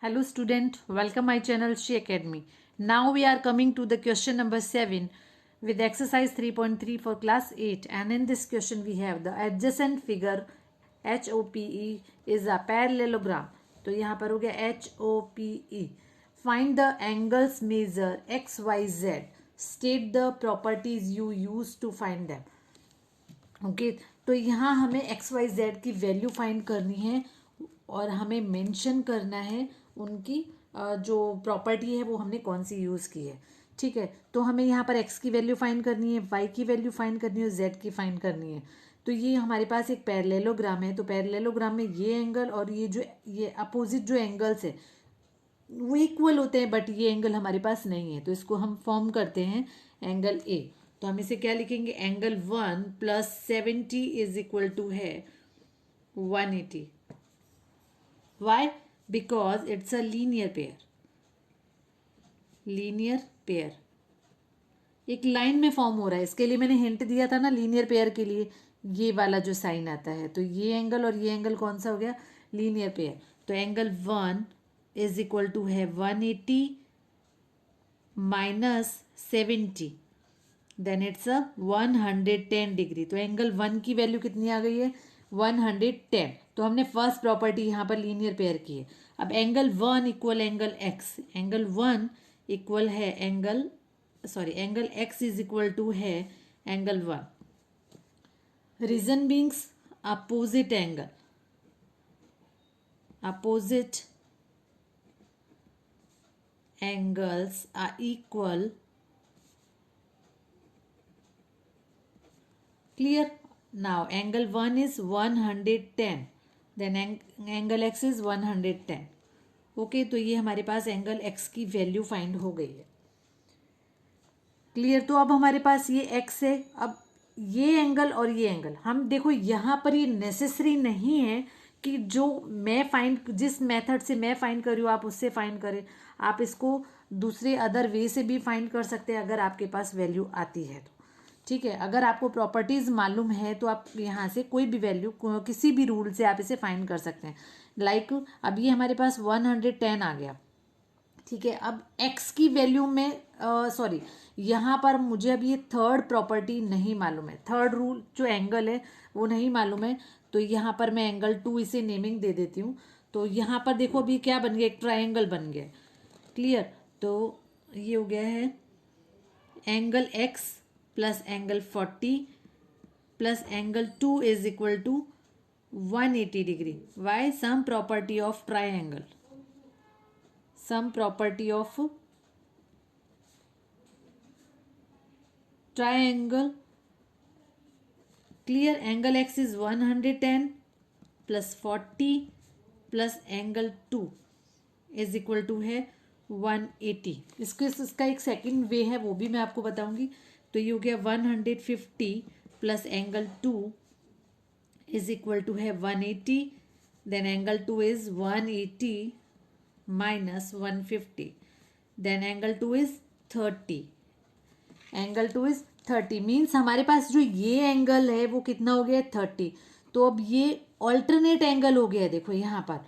Hello student, welcome my channel She Academy. Now we are coming to the question number 7 with exercise 3.3 for class 8, and in this question we have the adjacent figure HOPE is a parallelogram. तो यहाँ पर हो गया HOPE. Find the angles measure XYZ. State the properties you use to find them. Okay तो यहाँ हमें XYZ की value find करनी है और हमें मेंशन करना है उनकी जो प्रॉपर्टी है वो हमने कौन सी यूज़ की है. ठीक है, तो हमें यहाँ पर x की वैल्यू फाइंड करनी है, y की वैल्यू फाइंड करनी है और z की फाइंड करनी है. तो ये हमारे पास एक पैरेललोग्राम है. तो पैरेललोग्राम में ये एंगल और ये अपोजिट जो एंगल्स है वो इक्वल होते हैं, बट ये एंगल हमारे पास नहीं है. तो इसको हम फॉर्म करते हैं एंगल ए. तो हम इसे क्या लिखेंगे, angle 1 plus 70 is equal to है 180. Why? Because it's a linear pair. Linear pair एक लाइन में फॉर्म हो रहा है. इसके लिए मैंने हिंट दिया था ना, लीनियर पेयर के लिए ये वाला जो साइन आता है. तो ये एंगल और ये एंगल कौन सा हो गया, लीनियर पेयर. तो एंगल 1 इज इक्वल टू है 180 minus 70, then it's a 110 degree. तो एंगल 1 की वैल्यू कितनी आ गई है, 110. तो हमने फर्स्ट प्रॉपर्टी यहाँ पर लीनियर पेयर की है. अब angle 1 equal angle x. Angle 1 equal है angle x is equal to है angle 1. Reason beings opposite angle. Opposite angles are equal. Clear? Now angle 1 is 110, then angle x is 110. Okay, तो ये हमारे पास angle x की value find हो गई है. Clear? तो अब हमारे पास ये x है. अब ये एंगल और ये एंगल, हम देखो यहाँ पर ये नेसेसरी नहीं है कि जो मैं फाइंड, जिस मेथड से मैं फाइंड कर रही हूँ आप उससे फाइंड करें. आप इसको दूसरे अदर वे से भी फाइंड कर सकते हैं अगर आपके पास वैल्यू आती है तो. ठीक है, अगर आपको प्रॉपर्टीज़ मालूम है तो आप यहाँ से कोई भी वैल्यू किसी भी रूल से आप इसे फाइंड कर सकते हैं. लाइक अब ये हमारे पास 110 आ गया. ठीक है, अब x की वैल्यू में सॉरी यहाँ पर मुझे अब ये थर्ड प्रॉपर्टी नहीं मालूम है, थर्ड रूल जो एंगल है वो नहीं मालूम है. तो यहाँ पर मैं एंगल 2 इसे नेमिंग दे देती हूँ. तो यहाँ पर देखो अभी क्या बन गया, एक ट्राइंगल बन गया. क्लियर? तो ये हो गया है angle x plus angle 40 plus angle 2 is equal to 180 degree. Why? Sum property of triangle. some property of triangle. Clear? Angle x is 110 plus 40 plus angle 2 is equal to है 180. इसका एक सेकंड वे है वो भी मैं आपको बताऊंगी. तो ये हो गया 150 plus angle 2 is equal to है 180. Then angle 2 is 180 minus 150. then angle 2 is 30. angle 2 is 30 means हमारे पास जो ये एंगल है वो कितना हो गया है 30. तो अब ये ऑल्टरनेट एंगल हो गया है. देखो यहाँ पर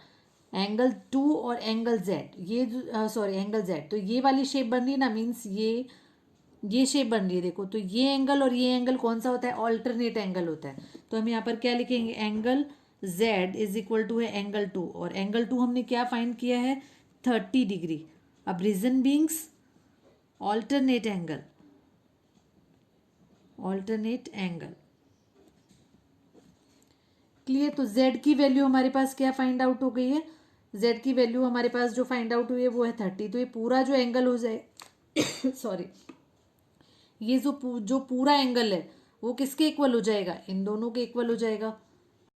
एंगल 2 और एंगल z, ये सॉरी एंगल z, तो ये वाली शेप बन रही है ना, मीन्स ये शेप बन रही है. देखो तो ये एंगल और ये एंगल कौन सा होता है, ऑल्टरनेट एंगल होता है. तो हम यहाँ पर क्या लिखेंगे, angle z is equal to है एंगल 2, और एंगल 2 हमने क्या फाइंड किया है 30 डिग्री. अब reason beings alternate angle. Alternate angle. Clear? तो z की वैल्यू हमारे पास क्या फाइंड आउट हो गई है, z की वैल्यू हमारे पास जो फाइंड आउट हुई है वो है 30. तो ये पूरा जो एंगल हो जाए सॉरी ये जो पूरा एंगल है वो किसके इक्वल हो जाएगा, इन दोनों के इक्वल हो जाएगा.